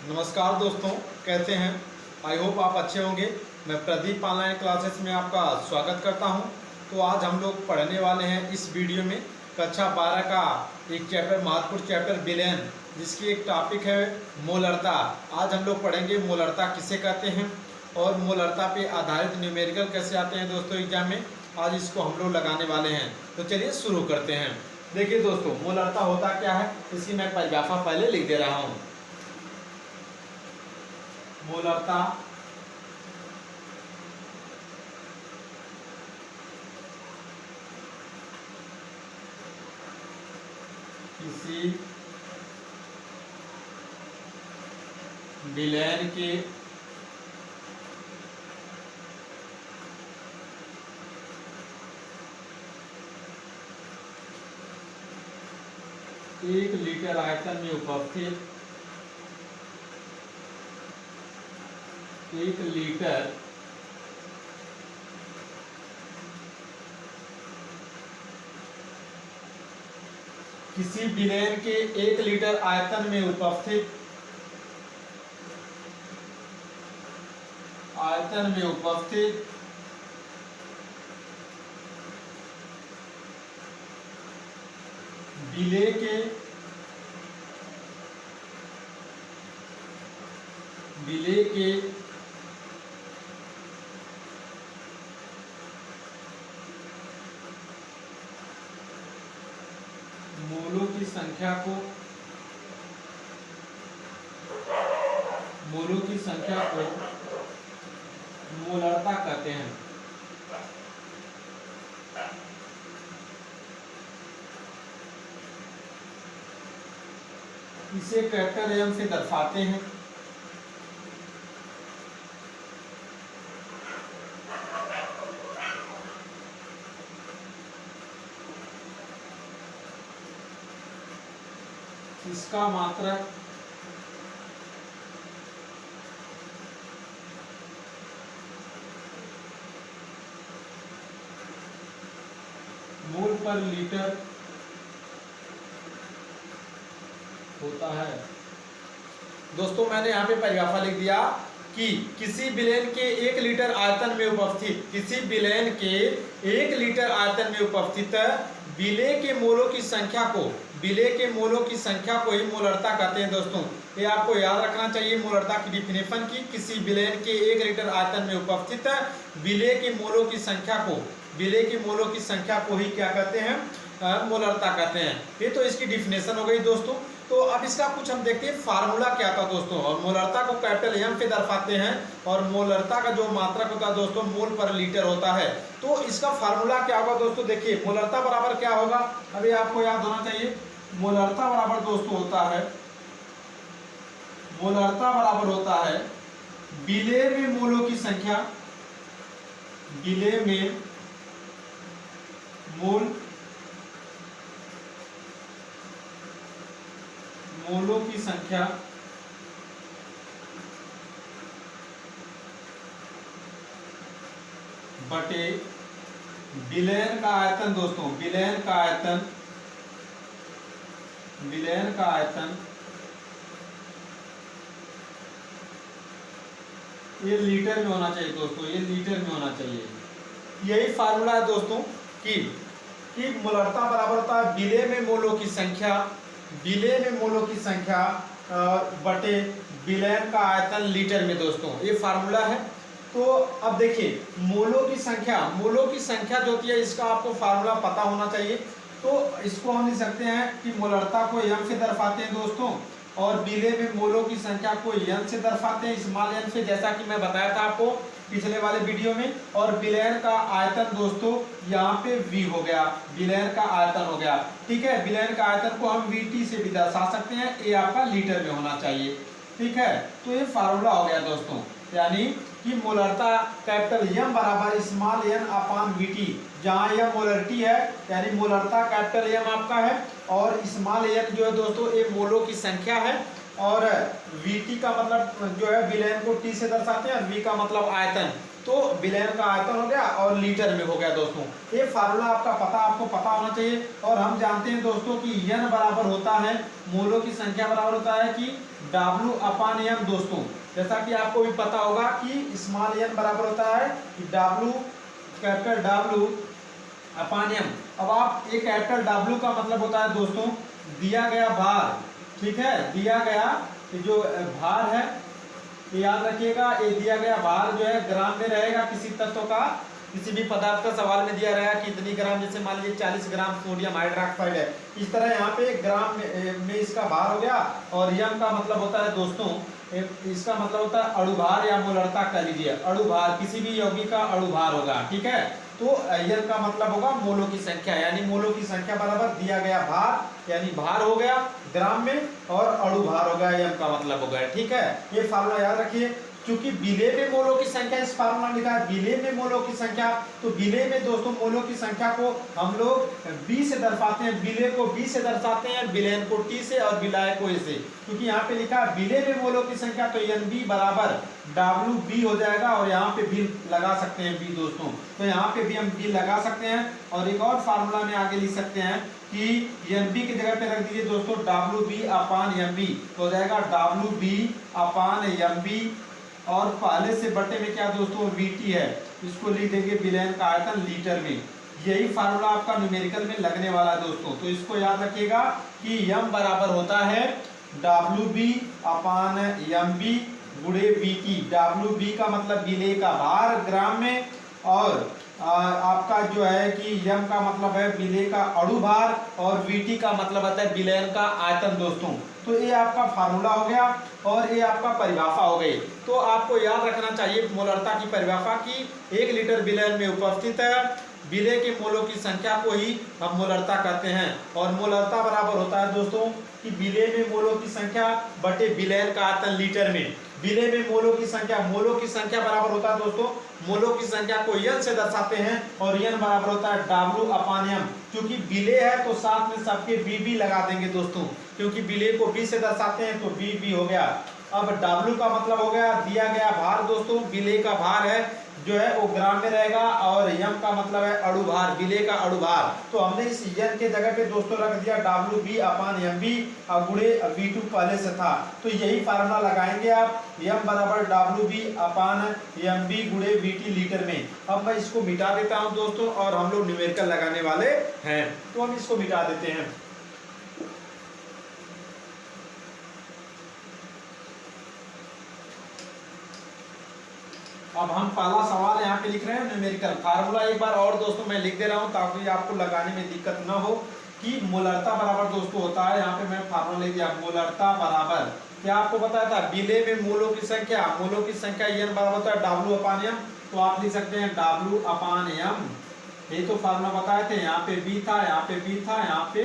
नमस्कार दोस्तों, कैसे हैं? आई होप आप अच्छे होंगे। मैं प्रदीप ऑनलाइन क्लासेस में आपका स्वागत करता हूं। तो आज हम लोग पढ़ने वाले हैं इस वीडियो में कक्षा 12 का एक चैप्टर, महत्वपूर्ण चैप्टर विलयन, जिसकी एक टॉपिक है मोलरता। आज हम लोग पढ़ेंगे मोलरता किसे कहते हैं और मोलरता पे आधारित न्यूमेरिकल कैसे आते हैं दोस्तों एग्जाम में। आज इसको हम लोग लगाने वाले हैं। तो चलिए शुरू करते हैं। देखिए दोस्तों, मोलरता होता क्या है, इसकी मैं परिभाषा पहले लिख दे रहा हूँ। मोलरता किसी विलयन के एक लीटर आयतन में उपस्थित 1 लीटर किसी विलयन के 1 लीटर आयतन में उपस्थित विलेय के मोलों की संख्या को मोलरता कहते हैं। इसे कैपिटल एम से दर्शाते हैं। इसका मात्रक मोल पर लीटर होता है। दोस्तों, मैंने यहाँ पे परिभाषा लिख दिया कि किसी विलयन के 1 लीटर आयतन में उपस्थित विलेय के मोलों की संख्या को ही मोलरता कहते हैं। दोस्तों, ये आपको याद रखना चाहिए मोलरता की डिफिनेशन की। किसी विलयन के 1 लीटर आयतन में उपस्थित विलेय के मोलों की संख्या को ही क्या कहते हैं, मोलरता कहते हैं। ये तो इसकी डिफिनेशन हो गई दोस्तों। तो अब इसका कुछ हम देखते हैं फार्मूला क्या था दोस्तों। और मोलरता को कैपिटल एम पे दर्शाते हैं और मोलरता का जो मात्रक होता है दोस्तों मोल पर लीटर होता है। तो इसका फार्मूला क्या होगा दोस्तों, देखिए मोलरता बराबर क्या होगा, अभी आपको याद होना चाहिए। मोलरता बराबर दोस्तों होता है विलेय में मोलों की संख्या, विलेय में मोलों की संख्या बटे विलयन का आयतन। दोस्तों, विलयन का आयतन ये लीटर में होना चाहिए दोस्तों, ये लीटर में होना चाहिए। यही फार्मूला है दोस्तों कि मोलरता बराबर होता है विलेय में मोलों की संख्या बटे विलयन का आयतन लीटर में। दोस्तों, ये फार्मूला है। तो अब देखिए मोलों की संख्या जो होती है, इसका आपको फार्मूला पता होना चाहिए। तो इसको हम लिख सकते हैं कि मोलरता को एम से दर्शाते हैं दोस्तों, और विलेय में मोलों की संख्या को एन से दर्शाते हैं, स्मॉल एन से, जैसा कि मैं बताया था आपको पिछले वाले वीडियो में। और विलयन का आयतन दोस्तों यहाँ पे V हो गया, विलयन का आयतन हो गया। ठीक है, विलयन का आयतन को हम VT से भी दर्शा सकते हैं। ये आपका लीटर में होना चाहिए। ठीक है, तो ये फार्मूला हो गया दोस्तों, यानी कि मोलरता कैपिटल M बराबर स्मॉल n अपान VT, जहाँ यह मोलरिटी है यानी मोलरता कैपिटल M आपका है और स्मॉल n जो है दोस्तों ये मोलों की संख्या है। और Vt का मतलब जो है विलयन को T से दर्शाते हैं, और V का मतलब आयतन। तो बिलियन का आयतन हो गया और लीटर में हो गया दोस्तों। ये फार्मूला आपको पता होना चाहिए। और हम जानते हैं दोस्तों कि n बराबर होता है, मोलों की संख्या बराबर होता है कि W/m दोस्तों। जैसा कि आपको भी पता होगा कि स्मॉल n बराबर होता है कि कैपिटल W/m। अब आप एक कैपिटल W का मतलब होता है दोस्तों दिया गया भार, ठीक है, दिया गया जो भार है, याद रखिएगा, ये दिया गया भार जो है ग्राम में रहेगा किसी तत्व का, किसी भी पदार्थ का सवाल में दिया रहेगा कितनी ग्राम, जैसे मान लीजिए 40 ग्राम सोडियम हाइड्रोक्साइड है, इस तरह यहाँ पे ग्राम में इसका भार हो गया। और यम का मतलब होता है दोस्तों, इसका मतलब होता है अणुभार या मोलरता कह लीजिए, अणुभार, किसी भी यौगिक का अणुभार होगा, ठीक है। तो यम का मतलब होगा मोलों की संख्या, यानी मोलों की संख्या बराबर दिया गया भार, यानी भार हो गया ग्राम में और अणुभार हो गया, यम का मतलब हो गया, ठीक है। ये फार्मूला याद रखिए। क्योंकि विलेय में मोलों की संख्या, इस फार्मूला में लिखा है विलेय में मोलों की संख्या, तो विलेय में दोस्तों मोलों की संख्या को हम लोग बी से दर्शाते हैं, विलेय को बी से दर्शाते हैं, विलयन को टी से और विलायक को ए से। क्योंकि यहाँ पे लिखा है विलेय में मोलों की संख्या, तो एन बी बराबर डब्ल्यू बी हो जाएगा। और यहाँ पे भी लगा सकते हैं बी दोस्तों, तो यहाँ पे भी हम बी लगा सकते हैं। और एक और फार्मूला में आगे लिख सकते हैं कि एन बी की जगह पे रख दीजिए दोस्तों डब्ल्यू बी अपान एम बी, तो हो जाएगा डब्ल्यू बी अपान एम बी, और पहले से बटे में क्या दोस्तों वीटी है, इसको लिख देंगे विलयन का आयतन लीटर में। यही फार्मूला आपका न्यूमेरिकल में लगने वाला है दोस्तों, तो इसको याद रखिएगा कि यम बराबर होता है डब्ल्यू बी अपान एम बी गुणे वीटी। डब्ल्यू बी का मतलब विलेय का भार ग्राम में, और आपका जो है कि यम का मतलब है विलेय का अणुभार, और वीटी का मतलब होता है विलयन का आयतन दोस्तों। तो ये आपका फार्मूला हो गया और ये आपका परिभाषा हो गई। तो आपको याद रखना चाहिए मोलरता की परिभाषा की 1 लीटर विलयन में उपस्थित है विलेय के मोलों की संख्या को ही हम मोलरता कहते हैं। और मोलरता बराबर होता है दोस्तों कि विलेय में मोलों की संख्या बटे विलयन का आयतन लीटर में। विलेय में मोलों की संख्या बराबर होता है दोस्तों, मोलों की संख्या को n से दर्शाते हैं, और n बराबर होता है W/m। क्योंकि विलेय है तो साथ में सबके b लगा देंगे दोस्तों, क्योंकि विलेय को b से दर्शाते हैं तो b हो गया। अब W का मतलब हो गया दिया गया भार दोस्तों, विलेय का भार है जो है वो ग्राम में रहेगा, और यम का मतलब है अणुभार, विलेय का अणुभार। तो हमने इस यन के जगह पे दोस्तों रख दिया WB/MB गुणे V2 पहले से था, तो यही फार्मूला लगाएंगे आप, यम बराबर WB/MB गुणे VT लीटर में। अब मैं इसको मिटा देता हूं दोस्तों, और हम लोग न्यूमेरिकल लगाने वाले हैं, तो हम इसको मिटा देते हैं। अब हम पहला सवाल यहाँ पे लिख रहे हैं न्यूमेरिकल फार्मूला। एक बार और दोस्तों मैं लिख दे रहा हूँ ताकि आपको लगाने में दिक्कत ना हो, कि मोलरता बराबर दोस्तों होता है, यहाँ पे मैं फार्मूला लिख दिया, मोलरता बराबर क्या आपको बताया था, विलेय में मोलों की संख्या n बराबर होता है W/m, तो आप लिख सकते हैं W/m। ये तो फार्मूला बताए थे, यहाँ पे B था, यहाँ पे B था, यहाँ पे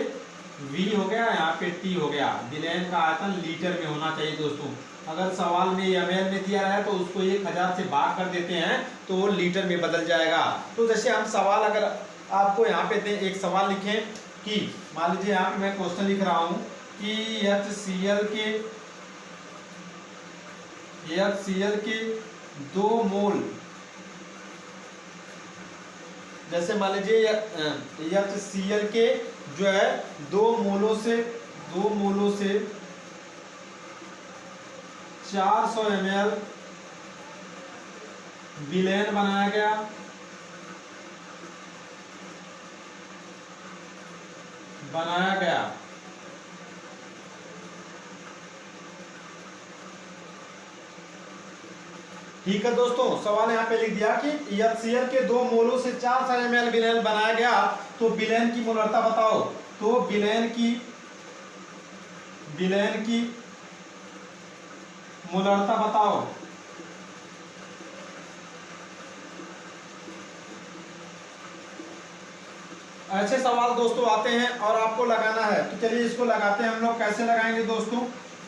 V हो गया, यहाँ पे T हो गया। विलयन का आयतन लीटर में होना चाहिए दोस्तों। अगर सवाल में ml में दिया रहा है तो उसको 1000 से भाग कर देते हैं तो वो लीटर में बदल जाएगा। तो जैसे हम सवाल, अगर आपको यहाँ पे एक सवाल लिखें कि मान लीजिए यहाँ पे मैं क्वेश्चन लिख रहा हूँ कि HCl के 2 मोल, जैसे मान लीजिए HCl के जो है 2 मोलों से 400 ml विलयन बनाया गया, ठीक है दोस्तों। सवाल यहाँ पे लिख दिया कि HCl के 2 मोलों से 400 ml विलयन बनाया गया, तो विलयन की मोलरता बताओ। तो विलयन की मोलरता बताओ। ऐसे सवाल दोस्तों आते हैं और आपको लगाना है, तो चलिए इसको लगाते हैं हम लोग। कैसे लगाएंगे दोस्तों,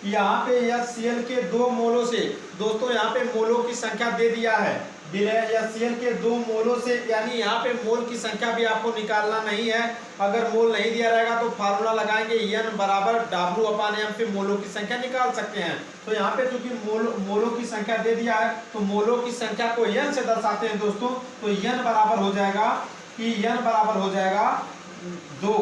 यहाँ पे HCl के 2 मोलों से दोस्तों यहाँ पे मोलों की संख्या दे दिया है, HCl के 2 मोलों से, यानी यहाँ पे मोल की संख्या भी आपको निकालना नहीं है। अगर मोल नहीं दिया रहेगा तो फार्मूला लगाएंगे N बराबर W/M, फिर मोलों की संख्या निकाल सकते हैं। तो यहाँ पे चूंकि मोलों की संख्या दे दिया है तो मोलों की संख्या को N से दर्शाते हैं दोस्तों। तो N बराबर हो जाएगा कि N बराबर हो जाएगा 2।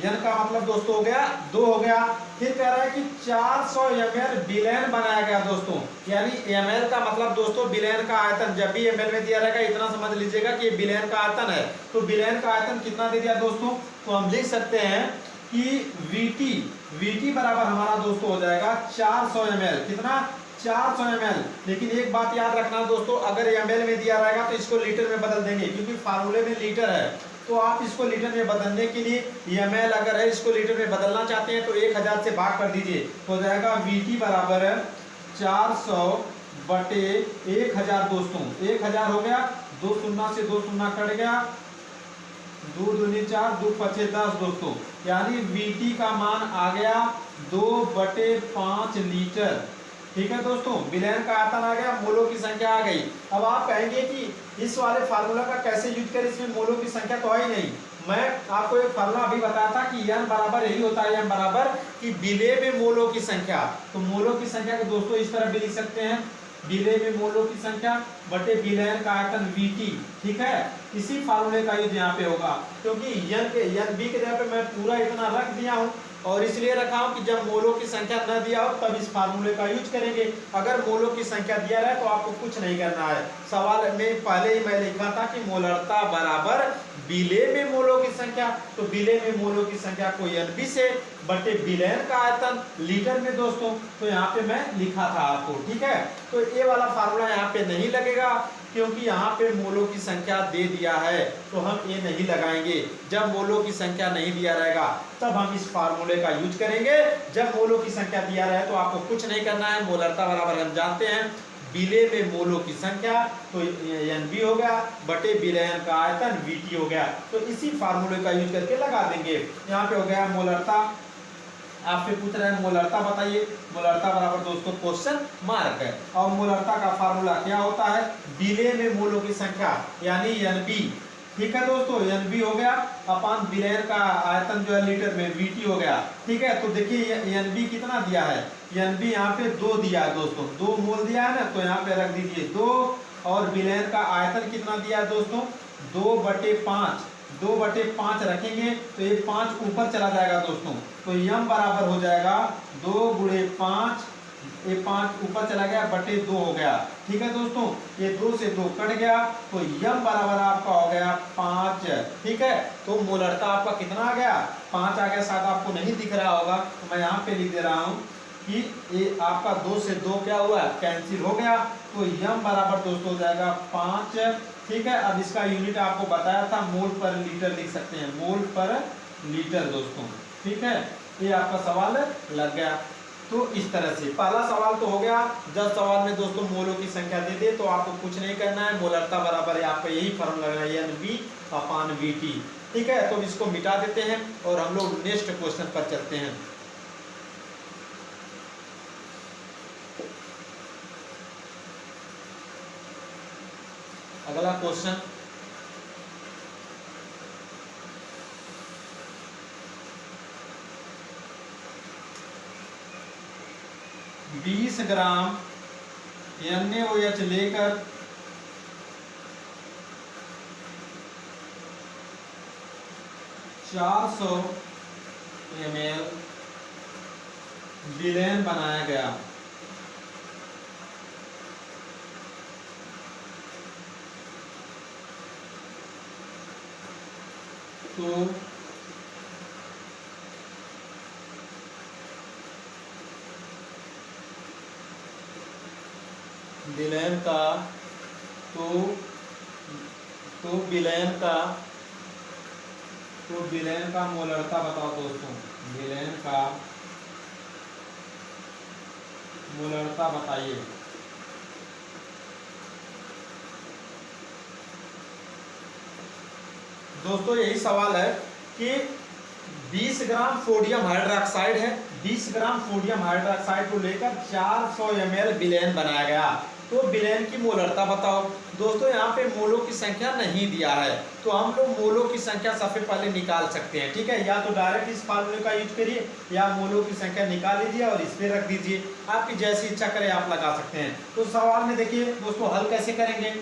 N का मतलब दोस्तों हो गया 2 हो गया। फिर कह रहा है कि 400 ml विलैन बनाया गया दोस्तों, यानी ml का मतलब दोस्तों विलैन का आयतन, जब भी ml में दिया रहेगा इतना समझ लीजिएगा कि ये विलैन का आयतन है। तो विलैन का आयतन कितना दे दिया दोस्तों, तो हम लिख सकते हैं कि Vt बराबर हमारा दोस्तों हो जाएगा 400 ml, कितना 400 ml। लेकिन एक बात याद रखना दोस्तों, अगर ml में दिया रहेगा तो इसको लीटर में बदल देंगे, क्योंकि फार्मूले में लीटर है। तो आप इसको लीटर में बदलने के लिए ml अगर है, इसको लीटर में बदलना चाहते हैं तो 1000 से भाग कर दीजिए, हो जाएगा Vt बराबर 400 बटे 1000 दोस्तों। 1000 हो गया, 2 शून्य से 2 शून्य कट गया, 2 दूनी 4, 2 पचे 10 दोस्तों, यानी Vt का मान आ गया 2/5 लीटर। ठीक है दोस्तों, विलैन का आयतन आ गया, मोलों की संख्या आ गई। अब आप कहेंगे कि इस वाले फार्मूला का कैसे यूज करें, इसमें मोलों की संख्या तो है ही नहीं। मैं आपको एक फार्मूला अभी बताया था कि N बराबर यही होता है, N बराबर कि विलेय में मोलों की संख्या। तो मोलों की संख्या को दोस्तों इस तरह भी लिख सकते हैं, विलेय में मोलों की संख्या बटे विलयन का आयतन Vt। ठीक है, इसी फार्मूले का यूज यहाँ पे होगा, क्योंकि Nb के जगह पे मैं पूरा इतना रख दिया हूँ, और इसलिए रखा हूं कि जब मोलों की संख्या न दिया हो तब इस फार्मूले का यूज करेंगे। अगर मोलों की संख्या दिया रहे तो आपको कुछ नहीं करना है। सवाल में पहले ही मैं लिखा था कि मोलरता बराबर विलेय में मोलों की संख्या, तो विलेय में मोलों की संख्या को Nb से बटे विलयन का आयतन लीटर में दोस्तों, तो यहाँ पे मैं लिखा था आपको। ठीक है, तो ये वाला फार्मूला यहाँ पे नहीं लगेगा, क्योंकि यहाँ पे मोलों की संख्या दे दिया है, तो हम ये नहीं लगाएंगे। जब मोलों की संख्या नहीं दिया रहेगा तब हम इस फार्मूले का यूज करेंगे। जब मोलों की संख्या दिया रहे तो आपको कुछ नहीं करना है। मोलरता बराबर हम जानते हैं विलेय में मोलों की संख्या, तो Nb हो गया बटे विलयन का आयतन Vt हो गया। तो इसी फार्मूले का यूज करके लगा देंगे। यहाँ पे हो गया मोलरता। आपसे पूछ रहे हैं मोलरता बताइए, मोलरता बराबर दोस्तों क्वेश्चन मार्क है। और मोलरता का फार्मूला क्या होता है, विलेय में मोलों की संख्या यानी Nb। ठीक है दोस्तों, Nb हो गया अपान विलयन का आयतन जो है लीटर में Vt हो गया। ठीक है, तो देखिए Nb कितना दिया है, Nb यहाँ पे 2 दिया है दोस्तों, 2 मोल दिया है ना, तो यहाँ पे रख दीजिए 2। और विलयन का आयतन कितना दिया है दोस्तों, 2/5, 2/5 रखेंगे तो ये 5 ऊपर चला जाएगा दोस्तों, तो m बराबर हो जाएगा 2 × 5, ये 5 ऊपर चला गया बटे 2 हो गया। ठीक है दोस्तों, ये 2 से 2 कट गया, तो m बराबर आपका हो गया 5। ठीक है, तो मोलरता आपका कितना आ गया, 5 आ गया। शायद आपको नहीं दिख रहा होगा तो मैं यहाँ पे लिख दे रहा हूँ कि ये आपका 2 से 2 क्या हुआ, कैंसिल हो गया, तो m बराबर दोस्तों हो जाएगा 5। ठीक है, अब इसका यूनिट आपको बताया था, मोल पर लीटर लिख सकते हैं, मोल पर लीटर दोस्तों। ठीक है, ये आपका सवाल लग गया। तो इस तरह से पहला सवाल तो हो गया। जब सवाल में दोस्तों मोलों की संख्या दे दे तो आपको कुछ नहीं करना है, मोलरता बराबर है आपका यही फॉर्मूला लगाना है Nb/Vt। ठीक है, तो इसको मिटा देते हैं और हम लोग नेक्स्ट क्वेश्चन पर चलते हैं। अगला क्वेश्चन, बीस ग्राम NaOH लेकर 400 ml विलयन बनाया गया। तो विलयन का विलयन का मोलरता बताओ दोस्तों, विलयन का मोलरता बताइए। दोस्तों यही सवाल है कि 20 ग्राम सोडियम हाइड्रोक्साइड है, 20 ग्राम सोडियम हाइड्रोक्साइड को लेकर 400 ml विलयन बनाया गया। तो विलयन की मोलरता बताओ। दोस्तों यहाँ पे मोलों की संख्या नहीं दिया है, तो हम लोग मोलों की संख्या सबसे पहले निकाल सकते हैं। ठीक है, या तो डायरेक्ट इस फार्मूले का यूज करिए या मोलों की संख्या निकाल लीजिए और इस पे रख दीजिए, आपकी जैसी इच्छा करे आप लगा सकते हैं। तो सवाल में देखिए दोस्तों हल कैसे करेंगे,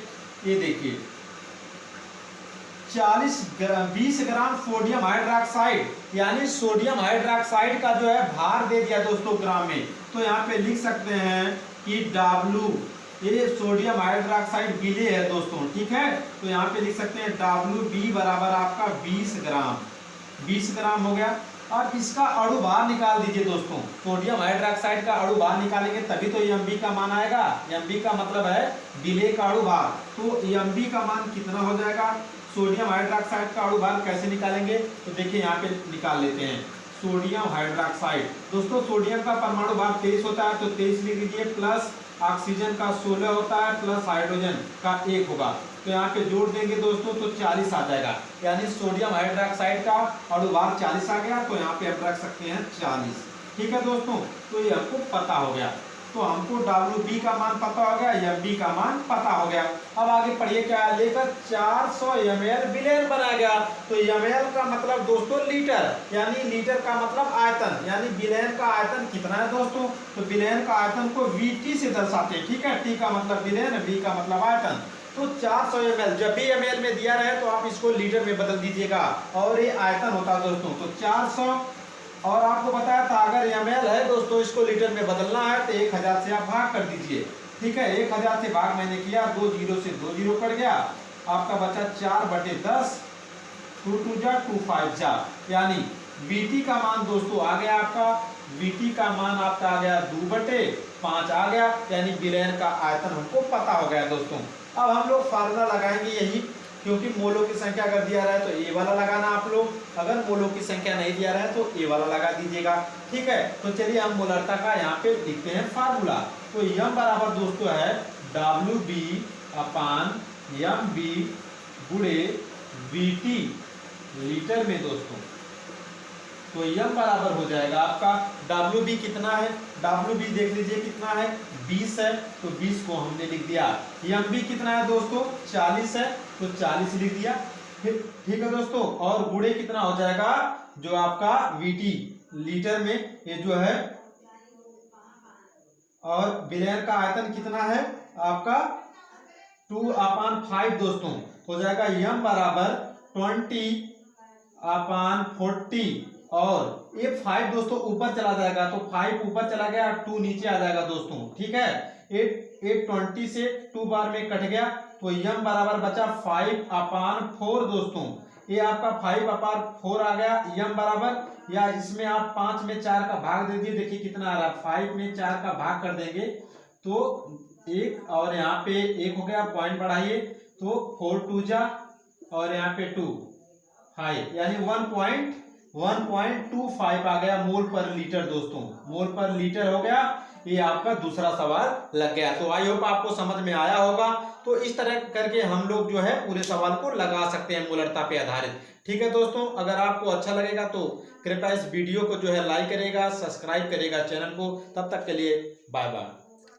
ये देखिए 20 ग्राम सोडियम हाइड्रोक्साइड, यानी सोडियम हाइड्रोक्साइड का जो है भार दे दिया दोस्तों ग्राम में, तो यहाँ पे लिख सकते हैं कि W, ये सोडियम हाइड्रोक्साइड विलेय है दोस्तों। ठीक है, तो यहाँ पे लिख सकते हैं WB बराबर आपका 20 ग्राम, 20 ग्राम हो गया। अब इसका अणु भार निकाल दीजिए दोस्तों, सोडियम हाइड्रोक्साइड का अणु भार निकालेंगे तभी तो एमबी का मान आएगा। एमबी का मतलब है विलेय का अणु भार, तो एमबी का मान कितना हो जाएगा। सोडियम हाइड्रोक्साइड का अणु भार कैसे निकालेंगे, तो देखिए यहाँ पे निकाल लेते हैं। सोडियम हाइड्रोक्साइड दोस्तों, सोडियम का परमाणु भार 23 होता है, तो 23 लिख लीजिए, प्लस ऑक्सीजन का 16 होता है, प्लस हाइड्रोजन का 1 होगा, तो यहाँ पे जोड़ देंगे दोस्तों तो 40 आ जाएगा, यानी सोडियम हाइड्रोक्साइड का अणु भार 40 आ गया, तो यहाँ पे हम रख सकते हैं 40। ठीक है दोस्तों, तो ये हमको पता हो गया, तो हमको WB का मान पता हो गया, MB का मान पता हो गया। अब आगे पढ़िए क्या है, लेकर 400 ml विलयन बनाया गया। तो ml का मतलब दोस्तों लीटर, यानी लीटर का मतलब आयतन, यानी विलयन का आयतन कितना है दोस्तों, तो विलयन का आयतन को VT से दर्शाते हैं। ठीक है, T का मतलब विलयन, V का मतलब आयतन। तो 400 ml, जब भी ml में दिया रहे तो आप इसको लीटर में बदल दीजिएगा, और ये आयतन होता है दोस्तों। तो 400, और आपको बताया था अगर ml है दोस्तों इसको लीटर में बदलना है तो 1000 से आप भाग कर दीजिए। ठीक है, 1000 से भाग मैंने किया, 2 जीरो से 2 जीरो कट गया, आपका बचा 4/10, 2 2 जा 2 5 जा, यानी VT का मान दोस्तों आ गया आपका, VT का मान आपका आ गया 2/5 आ गया, यानी विलयन का आयतन हमको पता हो गया दोस्तों। अब हम लोग फार्मूला लगाएंगे यही, क्योंकि मोलों की संख्या अगर दिया रहा है तो ए वाला लगाना आप लोग, अगर मोलों की संख्या नहीं दिया रहा है तो ए वाला लगा दीजिएगा। ठीक है, तो चलिए हम मोलरता का यहाँ पे लिखते हैं फार्मूला। तो m बराबर दोस्तों है WB अपान MB गुणे VT लीटर में दोस्तों। तो m बराबर हो जाएगा आपका WB कितना है, WB देख लीजिए कितना है, 20 है, तो 20 को हमने लिख दिया। MB कितना है दोस्तों, 40 है, तो 40 लिख दिया। ठीक है दोस्तों, और गुणे कितना हो जाएगा, जो आपका VT लीटर में ये जो है, और विलयन का आयतन कितना है आपका 2/5 दोस्तों, हो जाएगा m बराबर 20/40, और ये 5 दोस्तों ऊपर चला जाएगा, तो 5 ऊपर चला गया, 2 नीचे आ जाएगा दोस्तों। ठीक है, 820 से 2 बार में कट गया, तो m बराबर बचा 5/4 दोस्तों। ये आपका 5/4 आ गया m बराबर, या इसमें आप 5 में 4 का भाग दे दीजिए, देखिए कितना आ रहा है, 5 में 4 का भाग कर देंगे तो 1, और यहाँ पे 1 हो गया, पॉइंट बढ़ाइए, तो 4 2 जा, और यहाँ पे 2 5, यानी 1.25 आ गया मोल पर लीटर दोस्तों, मोल पर लीटर हो गया। ये आपका दूसरा सवाल लग गया। तो आई होप आपको समझ में आया होगा। तो इस तरह करके हम लोग जो है पूरे सवाल को लगा सकते हैं मोलरता पे आधारित। ठीक है दोस्तों, अगर आपको अच्छा लगेगा तो कृपया इस वीडियो को जो है लाइक करेगा, सब्सक्राइब करेगा चैनल को। तब तक के लिए बाय बाय।